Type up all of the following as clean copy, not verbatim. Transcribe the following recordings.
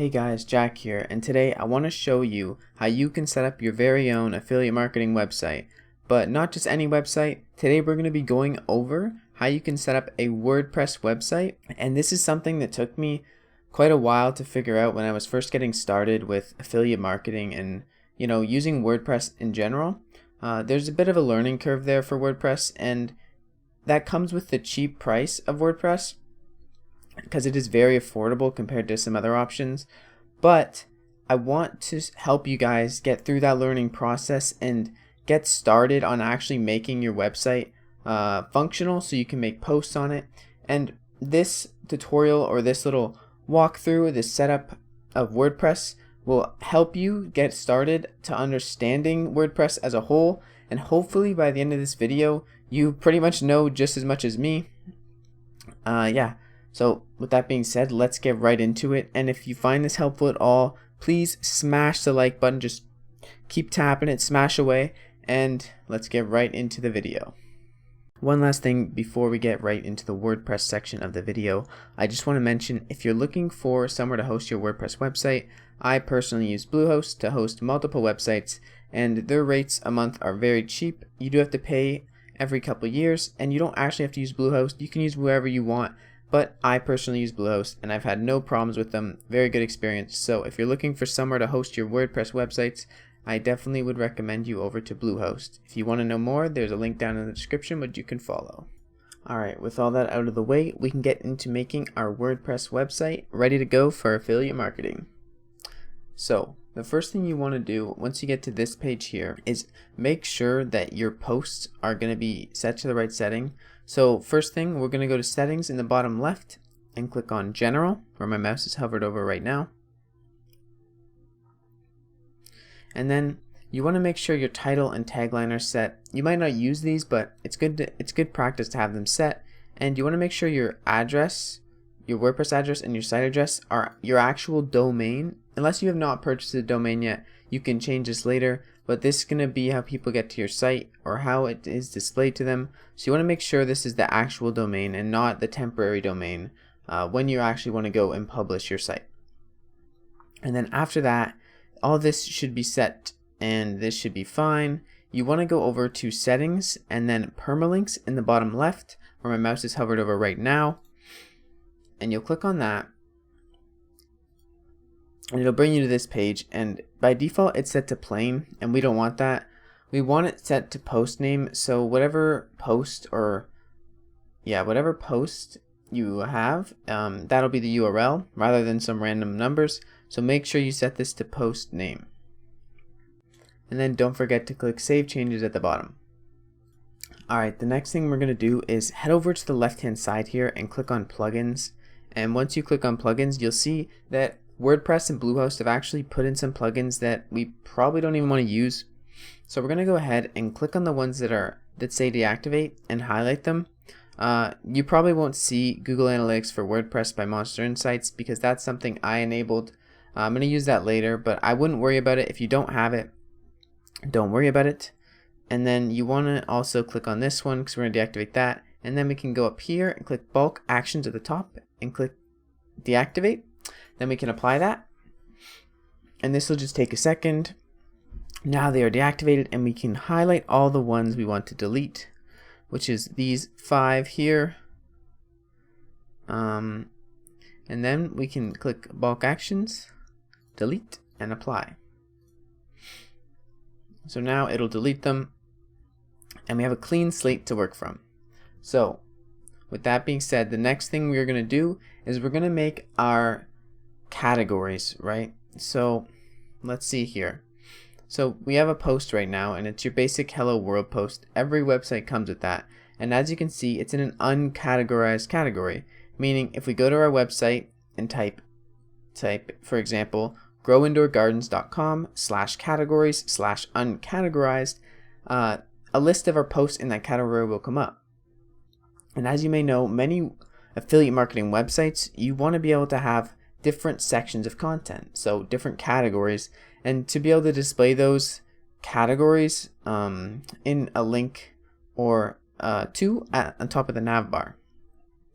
Hey guys, Jack here, and today I want to show you how you can set up your very own affiliate marketing website. But not just any website. Today we're going to be going over how you can set up a WordPress website, and this is something that took me quite a while to figure out when I was first getting started with affiliate marketing and using WordPress in general. There's a bit of a learning curve there for WordPress, and that comes with the cheap price of WordPress, because it is very affordable compared to some other options. But I want to help you guys get through that learning process and get started on actually making your website functional so you can make posts on it. And this tutorial, or this little walkthrough, this setup of WordPress, will help you get started to understanding WordPress as a whole, and hopefully by the end of this video you pretty much know just as much as me. So with that being said, let's get right into it. And if you find this helpful at all, please smash the like button. Just keep tapping it, smash away, and let's get right into the video. One last thing before we get right into the WordPress section of the video, I just want to mention, if you're looking for somewhere to host your WordPress website, I personally use Bluehost to host multiple websites, and their rates a month are very cheap. You do have to pay every couple of years, and you don't actually have to use Bluehost. You can use whoever you want. But I personally use Bluehost, and I've had no problems with them. Very good experience. So if you're looking for somewhere to host your WordPress websites, I definitely would recommend you over to Bluehost. If you want to know more, there's a link down in the description which you can follow. Alright, with all that out of the way, we can get into making our WordPress website ready to go for affiliate marketing. So the first thing you want to do once you get to this page here is make sure that your posts are going to be set to the right setting. So first thing, we're going to go to settings in the bottom left and click on general, where my mouse is hovered over right now. And then you want to make sure your title and tagline are set. You might not use these, but it's good practice to have them set. And you want to make sure your address, your WordPress address and your site address are your actual domain. Unless you have not purchased a domain yet, you can change this later, but this is going to be how people get to your site, or how it is displayed to them. So you want to make sure this is the actual domain and not the temporary domain when you actually want to go and publish your site. And then after that, all this should be set, and this should be fine. You want to go over to settings and then permalinks in the bottom left, where my mouse is hovered over right now, and you'll click on that. And it'll bring you to this page, and by default it's set to plain, and we don't want that. We want it set to post name, so whatever post you have, that'll be the URL rather than some random numbers. So make sure you set this to post name. And then don't forget to click Save Changes at the bottom. Alright, the next thing we're going to do is head over to the left hand side here and click on plugins. And once you click on plugins, you'll see that WordPress and Bluehost have actually put in some plugins that we probably don't even want to use. So we're going to go ahead and click on the ones that say deactivate and highlight them. You probably won't see Google Analytics for WordPress by Monster Insights, because that's something I enabled. I'm going to use that later, but I wouldn't worry about it. If you don't have it, don't worry about it. And then you want to also click on this one, because we're going to deactivate that. And then we can go up here and click bulk actions at the top and click deactivate. Then we can apply that, and this will just take a second. Now they are deactivated, and we can highlight all the ones we want to delete, which is these 5 here. And then we can click bulk actions, delete, and apply. So now it'll delete them, and we have a clean slate to work from. So with that being said, the next thing we're going to do is we're going to make our categories, right? So let's see here. So we have a post right now, and it's your basic hello world post. Every website comes with that, and as you can see, it's in an uncategorized category, meaning if we go to our website and type for example growindoorgardens.com/categories/uncategorized, a list of our posts in that category will come up. And as you may know, many affiliate marketing websites, you want to be able to have different sections of content, so different categories, and to be able to display those categories in a link or two on top of the nav bar.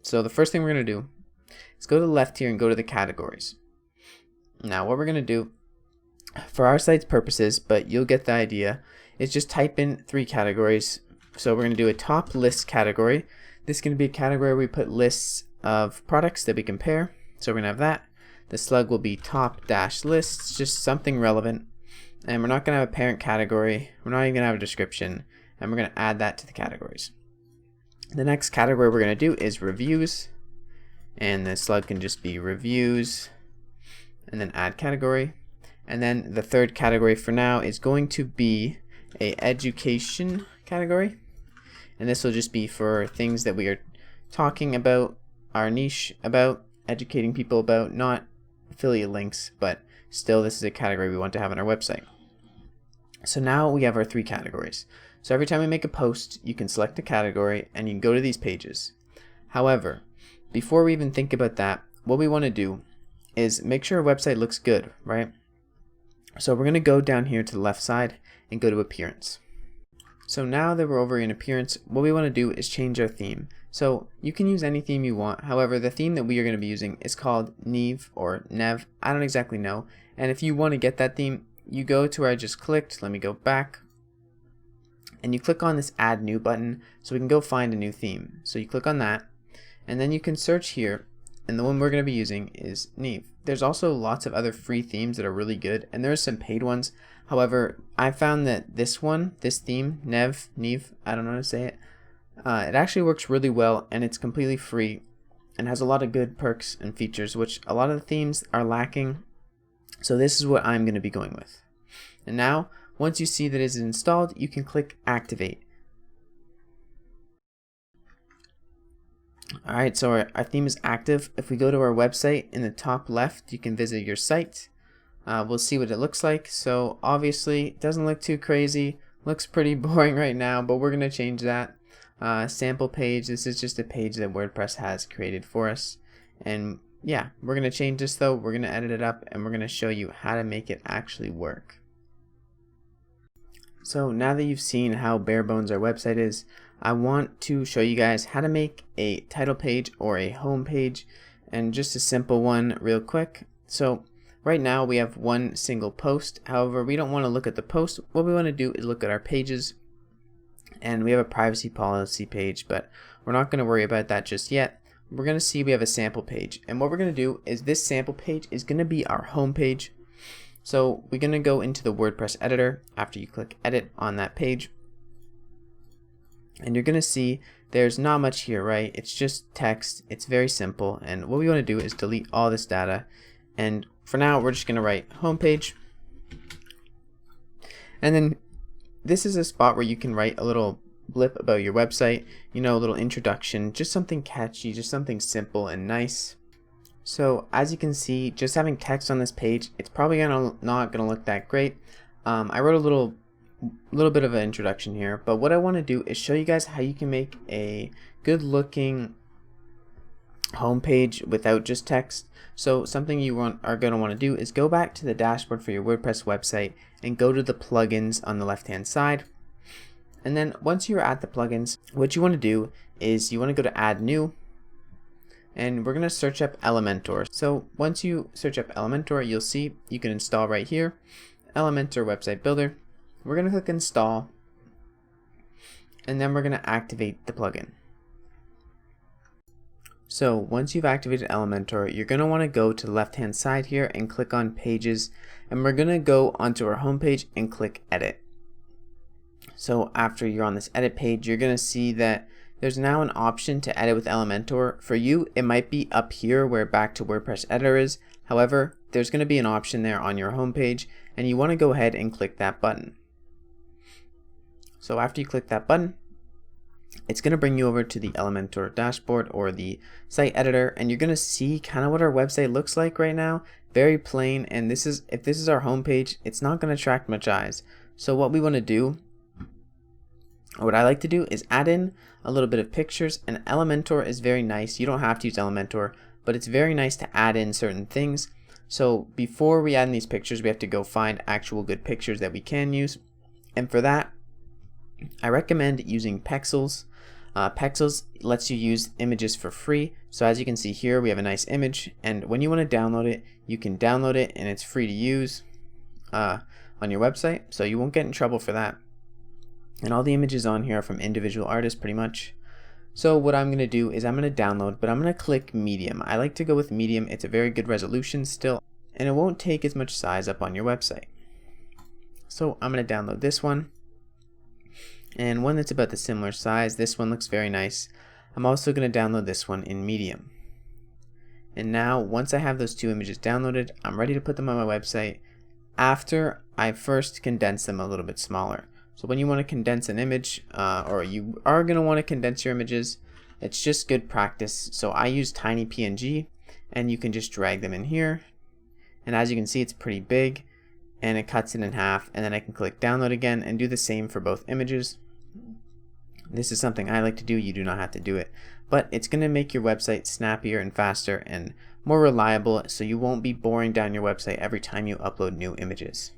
So the first thing we're going to do is go to the left here and go to the categories. Now what we're going to do for our site's purposes, but you'll get the idea, is just type in 3 categories. So we're going to do a top list category. This is going to be a category where we put lists of products that we compare. So we're going to have that. The slug will be top dash lists, just something relevant. And we're not going to have a parent category. We're not even going to have a description. And we're going to add that to the categories. The next category we're going to do is reviews. And the slug can just be reviews. And then add category. And then the third category for now is going to be a education category. And this will just be for things that we are talking about, our niche about, educating people about, not affiliate links, but still this is a category we want to have on our website. So now we have our 3 categories. So every time we make a post, you can select a category and you can go to these pages. However, before we even think about that, what we want to do is make sure our website looks good, right? So we're going to go down here to the left side and go to appearance. So now that we're over in appearance, what we want to do is change our theme. So you can use any theme you want. However, the theme that we are going to be using is called Neve or Nev. I don't exactly know. And if you want to get that theme, you go to where I just clicked. Let me go back. And you click on this Add New button so we can go find a new theme. So you click on that. And then you can search here. And the one we're going to be using is Neve. There's also lots of other free themes that are really good. And there are some paid ones. However, I found that this theme, Neve, I don't know how to say it, it actually works really well and it's completely free and has a lot of good perks and features which a lot of the themes are lacking. So this is what I'm going to be going with. And now, once you see that it is installed, you can click Activate. Alright, so our theme is active. If we go to our website in the top left, you can visit your site. We'll see what it looks like. So obviously it doesn't look too crazy, looks pretty boring right now, but we're going to change that. Sample page, this is just a page that WordPress has created for us. And yeah, we're going to change this though, we're going to edit it up and we're going to show you how to make it actually work. So now that you've seen how bare bones our website is, I want to show you guys how to make a title page or a home page, and just a simple one real quick. So right now we have one single post. However, we don't want to look at the post. What we want to do is look at our pages, and we have a privacy policy page, but we're not going to worry about that just yet. We're going to see we have a sample page, and what we're going to do is this sample page is going to be our home page. So we're going to go into the WordPress editor after you click edit on that page, and you're going to see there's not much here, right? It's just text. It's very simple, and what we want to do is delete all this data. And for now, we're just going to write homepage. And then this is a spot where you can write a little blip about your website, you know, a little introduction, just something catchy, just something simple and nice. So as you can see, just having text on this page, it's probably not going to look that great. I wrote a little bit of an introduction here, but what I want to do is show you guys how you can make a good looking homepage without just text. So something you are going to want to do is go back to the dashboard for your WordPress website and go to the plugins on the left hand side. And then once you're at the plugins, what you want to do is you want to go to add new, and we're going to search up Elementor. So once you search up Elementor, you'll see you can install right here Elementor Website Builder. We're going to click install, and then we're going to activate the plugin. So once you've activated Elementor, you're going to want to go to the left hand side here and click on pages, and we're going to go onto our home page and click edit. So after you're on this edit page, you're going to see that there's now an option to edit with Elementor. For you, it might be up here where back to WordPress editor is. However, there's going to be an option there on your home page, and you want to go ahead and click that button. So after you click that button, it's going to bring you over to the Elementor dashboard or the site editor, and you're going to see kind of what our website looks like right now. Very plain, and if this is our home page, it's not going to attract much eyes. So what we want to do, or what I like to do, is add in a little bit of pictures, and Elementor is very nice. You don't have to use Elementor, but it's very nice to add in certain things. So before we add in these pictures, we have to go find actual good pictures that we can use, and for that I recommend using Pexels. Pexels lets you use images for free. So as you can see here, we have a nice image, and when you want to download it, you can download it and it's free to use on your website, so you won't get in trouble for that. And all the images on here are from individual artists pretty much. So what I'm going to do is I'm going to download, but I'm going to click medium. I like to go with medium. It's a very good resolution still, and it won't take as much size up on your website. So I'm going to download this one, and one that's about the similar size. This one looks very nice. I'm also going to download this one in medium. And now once I have those two images downloaded, I'm ready to put them on my website after I first condense them a little bit smaller. So when you want to condense an image, or you are going to want to condense your images, it's just good practice. So I use tiny PNG, and you can just drag them in here. And as you can see, it's pretty big, and it cuts it in half, and then I can click download again and do the same for both images. This is something I like to do. You do not have to do it, but it's going to make your website snappier and faster and more reliable, so you won't be boring down your website every time you upload new images.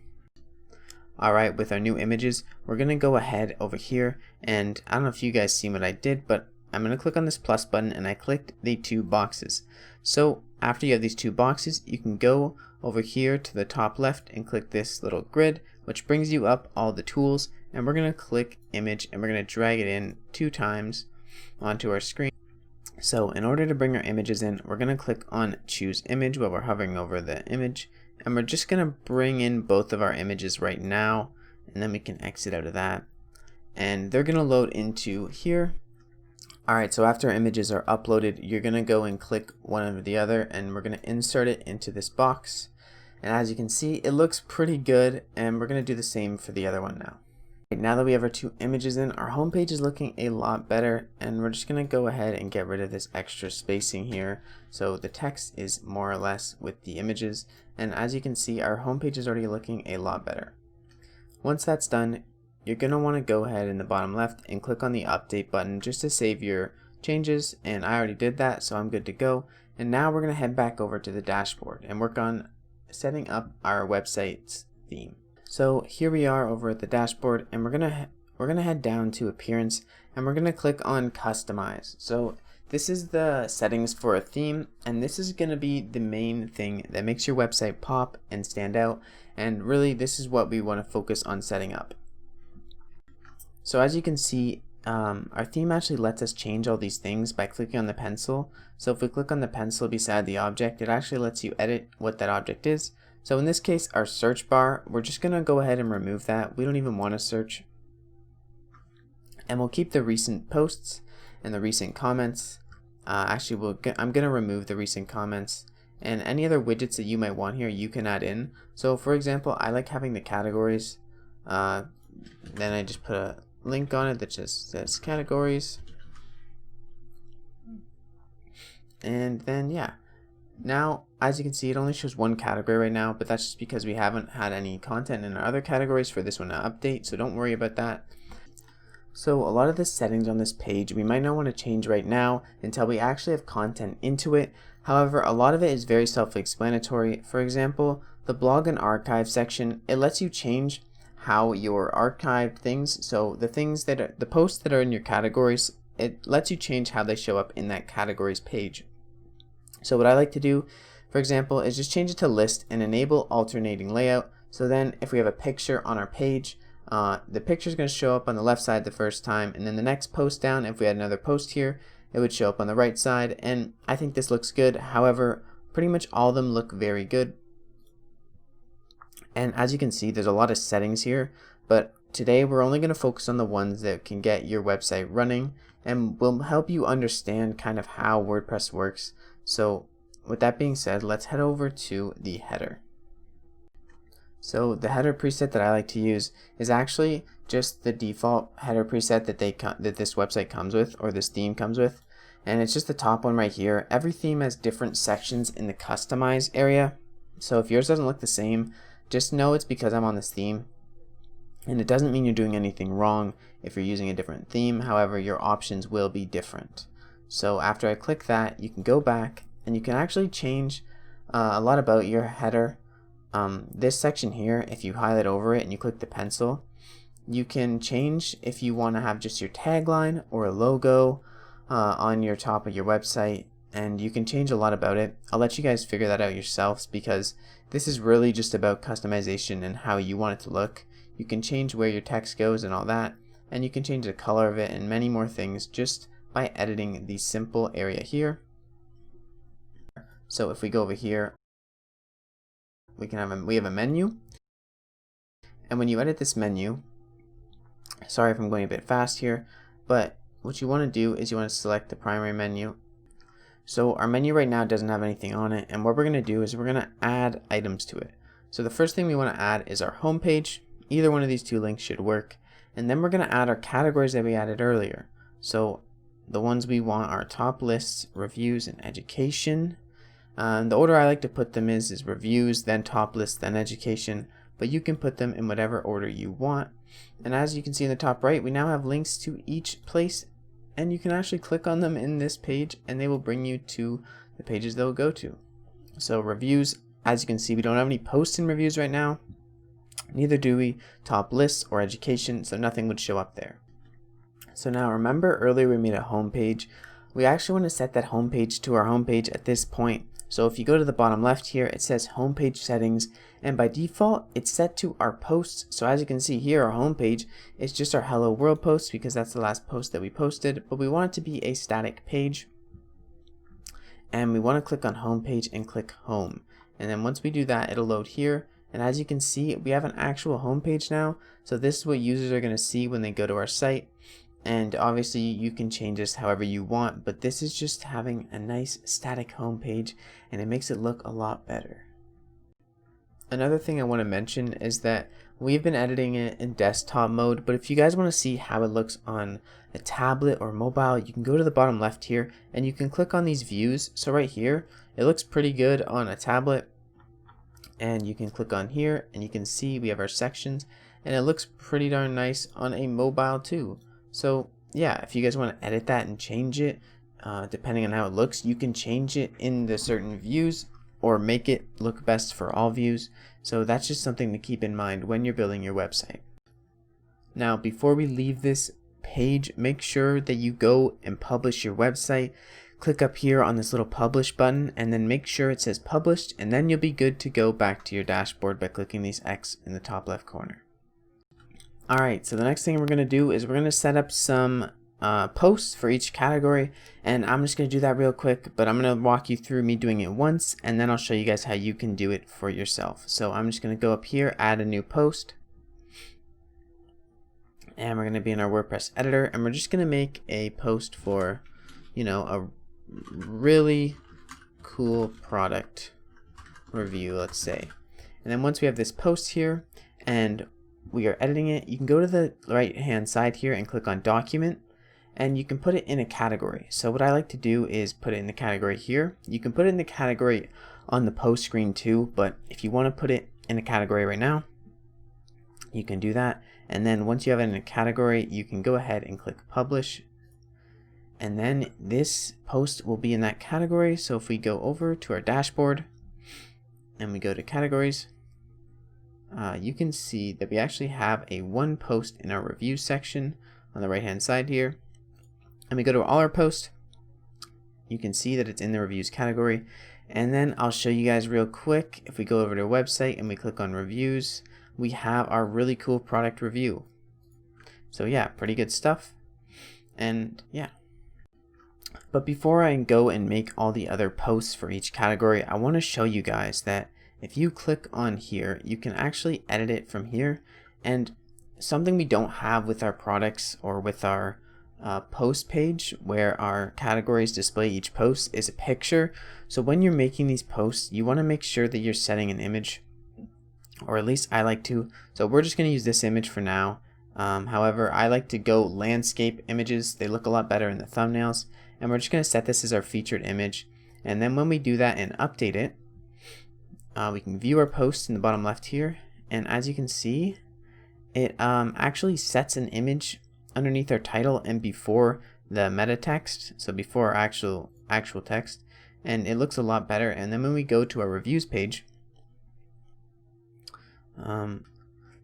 Alright, with our new images, we're going to go ahead over here, and I don't know if you guys see what I did, but I'm going to click on this plus button, and I clicked the two boxes. So after you have these two boxes, you can go over here to the top left and click this little grid, which brings you up all the tools, and we're going to click image, and we're going to drag it in 2 times onto our screen. So in order to bring our images in, we're going to click on choose image while we're hovering over the image, and we're just going to bring in both of our images right now, and then we can exit out of that, and they're going to load into here. Alright, so after our images are uploaded, you're going to go and click one over the other, and we're going to insert it into this box. And as you can see, it looks pretty good, and we're going to do the same for the other one now. Now that we have our 2 images in, our homepage is looking a lot better, and we're just going to go ahead and get rid of this extra spacing here, so the text is more or less with the images. And as you can see, our homepage is already looking a lot better. Once that's done, you're going to want to go ahead in the bottom left and click on the update button just to save your changes, and I already did that, so I'm good to go. And now we're going to head back over to the dashboard and work on setting up our website's theme. So here we are over at the dashboard, and we're gonna head down to appearance, and we're gonna click on customize. So this is the settings for a theme, and this is gonna be the main thing that makes your website pop and stand out, and really this is what we want to focus on setting up. So as you can see, our theme actually lets us change all these things by clicking on the pencil. So if we click on the pencil beside the object, it actually lets you edit what that object is. So in this case, our search bar, we're just going to go ahead and remove that. We don't even want to search. And we'll keep the recent posts and the recent comments. Actually, I'm going to remove the recent comments. And any other widgets that you might want here, you can add in. So for example, I like having the categories. Then I just put a link on it that just says categories. And then, yeah. Now, as you can see, it only shows one category right now, but that's just because we haven't had any content in our other categories for this one to update, so don't worry about that. So a lot of the settings on this page we might not want to change right now until we actually have content into it. However, a lot of it is very self-explanatory. For example, the blog and archive section, it lets you change how your archived things, so the things that are, the posts that are in your categories, it lets you change how they show up in that categories page. So what I like to do, for example, is just change it to list and enable alternating layout. So then if we have a picture on our page, the picture is going to show up on the left side the first time, and then the next post down, if we had another post here, it would show up on the right side. And I think this looks good. However, pretty much all of them look very good. And as you can see, there's a lot of settings here, but today we're only going to focus on the ones that can get your website running and will help you understand kind of how WordPress works. So with that being said, let's head over to the header. So the header preset that I like to use is actually just the default header preset that this website comes with, or this theme comes with, and it's just the top one right here. Every theme has different sections in the customize area, so if yours doesn't look the same, just know it's because I'm on this theme, and it doesn't mean you're doing anything wrong if you're using a different theme. However, your options will be different. So after I click that, you can go back and you can actually change a lot about your header. This section here, if you highlight over it and you click the pencil, you can change if you want to have just your tagline or a logo on your top of your website, and you can change a lot about it. I'll let you guys figure that out yourselves because this is really just about customization and how you want it to look. You can change where your text goes and all that, and you can change the color of it and many more things just by editing the simple area here. So if we go over here, we have a menu, and when you edit this menu, sorry if I'm going a bit fast here, but what you want to do is you want to select the primary menu. So our menu right now doesn't have anything on it, and what we're going to do is we're going to add items to it. So the first thing we want to add is our home page. Either one of these two links should work, and then we're going to add our categories that we added earlier. So the ones we want are top lists, reviews, and education. The order I like to put them is reviews, then top lists, then education, but you can put them in whatever order you want. And as you can see in the top right, we now have links to each place, and you can actually click on them in this page and they will bring you to the pages they'll go to. So reviews, as you can see, we don't have any posts in reviews right now, neither do we top lists or education, so nothing would show up there. So now remember earlier we made a home page. We actually want to set that home page to our home page at this point. So if you go to the bottom left here, it says homepage settings, and by default it's set to our posts. So as you can see here, our homepage is just our hello world post because that's the last post that we posted, but we want it to be a static page, and we want to click on homepage and click home. And then once we do that, it'll load here, and as you can see, we have an actual homepage now. So this is what users are going to see when they go to our site. And obviously you can change this however you want, but this is just having a nice static home page, and it makes it look a lot better. Another thing I want to mention is that we've been editing it in desktop mode, but if you guys want to see how it looks on a tablet or mobile, you can go to the bottom left here and you can click on these views. So right here, it looks pretty good on a tablet, and you can click on here and you can see we have our sections, and it looks pretty darn nice on a mobile too. So yeah, if you guys want to edit that and change it, depending on how it looks, you can change it in the certain views or make it look best for all views. So that's just something to keep in mind when you're building your website. Now, before we leave this page, make sure that you go and publish your website. Click up here on this little publish button and then make sure it says published, and then you'll be good to go back to your dashboard by clicking these X in the top left corner. Alright, so the next thing we're going to do is we're going to set up some posts for each category, and I'm just going to do that real quick, but I'm going to walk you through me doing it once, and then I'll show you guys how you can do it for yourself. So I'm just going to go up here, add a new post, and we're going to be in our WordPress editor, and we're just going to make a post for, you know, a really cool product review, let's say. And then once we have this post here and we are editing it, you can go to the right hand side here and click on document, and you can put it in a category. So what I like to do is put it in the category here. You can put it in the category on the post screen too, but if you want to put it in a category right now, you can do that. And then once you have it in a category, you can go ahead and click publish, and then this post will be in that category. So if we go over to our dashboard and we go to categories, you can see that we actually have a one post in our review section on the right hand side here, and we go to all our posts, you can see that it's in the reviews category. And then I'll show you guys real quick, if we go over to our website and we click on reviews, we have our really cool product review. So yeah, pretty good stuff. And yeah, but before I go and make all the other posts for each category, I want to show you guys that if you click on here, you can actually edit it from here. And something we don't have with our products or with our post page, where our categories display each post, is a picture. So when you're making these posts, you want to make sure that you're setting an image, or at least I like to. So we're just going to use this image for now. However, I like to go landscape images. They look a lot better in the thumbnails. And we're just going to set this as our featured image. And then when we do that and update it, we can view our post in the bottom left here, and as you can see, it actually sets an image underneath our title and before the meta text, so before our actual text, and it looks a lot better. And then when we go to our reviews page,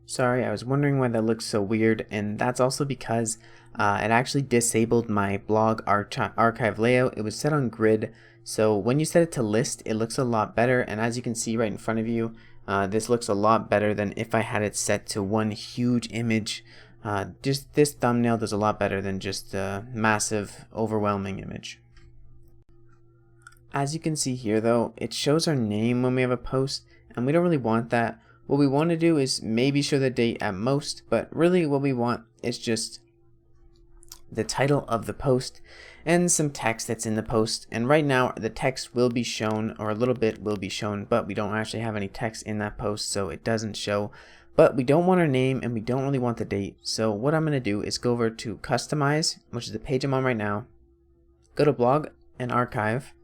Sorry, I was wondering why that looks so weird, and that's also because it actually disabled my blog archive layout. It was set on grid, so when you set it to list, it looks a lot better, and as you can see right in front of you, this looks a lot better than if I had it set to one huge image. Just this thumbnail does a lot better than just a massive, overwhelming image. As you can see here though, it shows our name when we have a post, and we don't really want that. What we want to do is maybe show the date at most, but really what we want is just the title of the post and some text that's in the post. And right now the text will be shown, or a little bit will be shown, but we don't actually have any text in that post, so it doesn't show. But we don't want our name and we don't really want the date. So what I'm going to do is go over to Customize, which is the page I'm on right now. Go to Blog and Archive.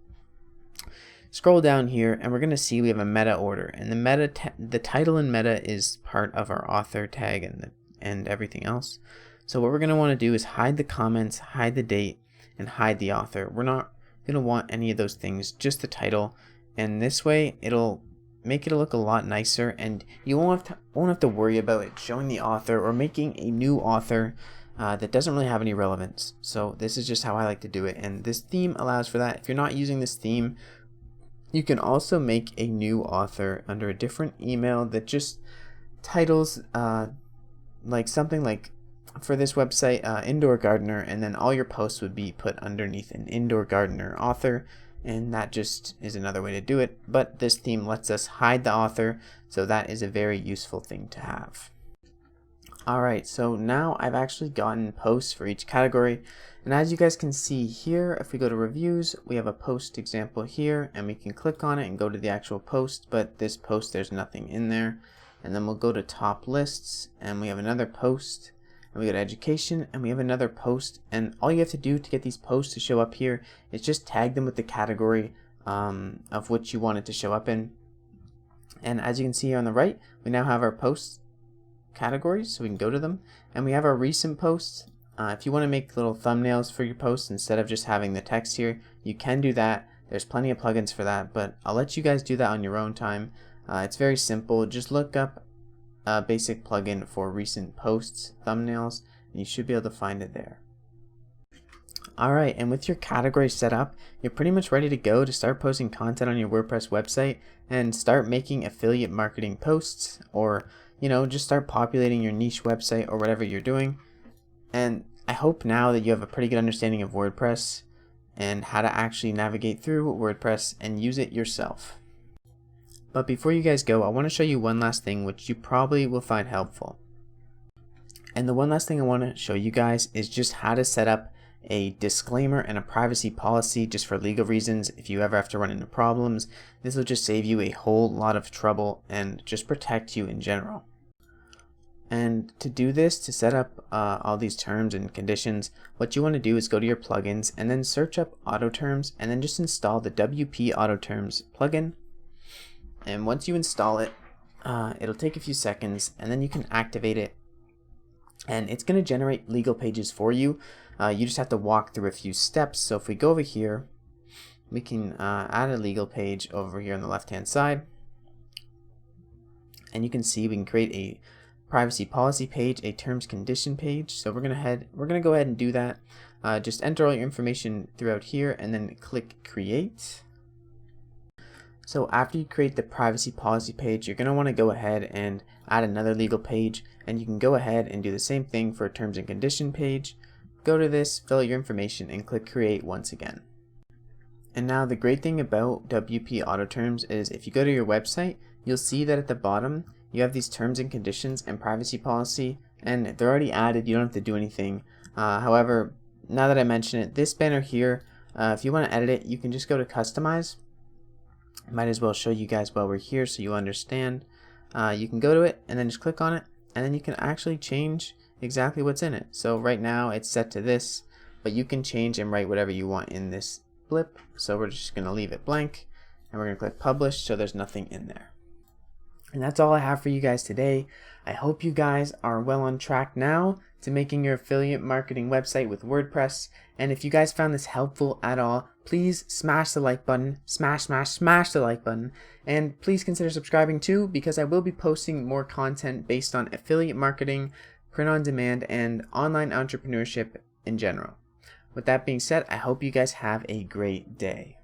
Scroll down here and we're going to see we have a meta order, and the title in meta is part of our author tag and everything else. So what we're going to want to do is hide the comments, hide the date, and hide the author. We're not going to want any of those things, just the title, and this way it'll make it look a lot nicer, and you won't have to worry about it showing the author or making a new author that doesn't really have any relevance. So this is just how I like to do it, and this theme allows for that. If you're not using this theme, you can also make a new author under a different email that just titles like something like, for this website, Indoor Gardener, and then all your posts would be put underneath an Indoor Gardener author, and that just is another way to do it. But this theme lets us hide the author, so that is a very useful thing to have. Alright, so now I've actually gotten posts for each category, and as you guys can see here, if we go to reviews, we have a post example here, and we can click on it and go to the actual post, but this post, there's nothing in there. And then we'll go to top lists, and we have another post, and we go to education, and we have another post, and all you have to do to get these posts to show up here is just tag them with the category of which you want it to show up in. And as you can see here on the right, we now have our posts categories, so we can go to them, and we have our recent posts. If you want to make little thumbnails for your posts instead of just having the text here, you can do that. There's plenty of plugins for that, but I'll let you guys do that on your own time. It's very simple. Just look up a basic plugin for recent posts thumbnails, and you should be able to find it there. Alright, and with your category set up, you're pretty much ready to go to start posting content on your WordPress website and start making affiliate marketing posts, or just start populating your niche website or whatever you're doing. And I hope now that you have a pretty good understanding of WordPress and how to actually navigate through WordPress and use it yourself. But before you guys go, I want to show you one last thing which you probably will find helpful. And the one last thing I want to show you guys is just how to set up a disclaimer and a privacy policy just for legal reasons. If you ever have to run into problems, this will just save you a whole lot of trouble and just protect you in general. And to do this, to set up all these terms and conditions, what you want to do is go to your plugins and then search up auto terms, and then just install the WP auto terms plugin. And once you install it, it'll take a few seconds, and then you can activate it, and it's going to generate legal pages for you. You just have to walk through a few steps. So if we go over here, we can add a legal page over here on the left hand side, and you can see we can create a privacy policy page, a terms condition page. So we're gonna go ahead and do that. Just enter all your information throughout here and then click create. So after you create the privacy policy page, you're gonna want to go ahead and add another legal page, and you can go ahead and do the same thing for a terms and condition page. Go to this, fill out your information, and click create once again. And now the great thing about WP auto terms is if you go to your website, you'll see that at the bottom you have these terms and conditions and privacy policy, and they're already added. You don't have to do anything. However, now that I mention it, this banner here, if you want to edit it, you can just go to customize. Might as well show you guys while we're here so you understand. You can go to it and then just click on it, and then you can actually change exactly what's in it. So right now it's set to this, but you can change and write whatever you want in this blip. So we're just going to leave it blank, and we're going to click publish so there's nothing in there. And that's all I have for you guys today. I hope you guys are well on track now to making your affiliate marketing website with WordPress. And if you guys found this helpful at all, please smash the like button, smash the like button, and please consider subscribing too, because I will be posting more content based on affiliate marketing, print on demand, and online entrepreneurship in general. With that being said, I hope you guys have a great day.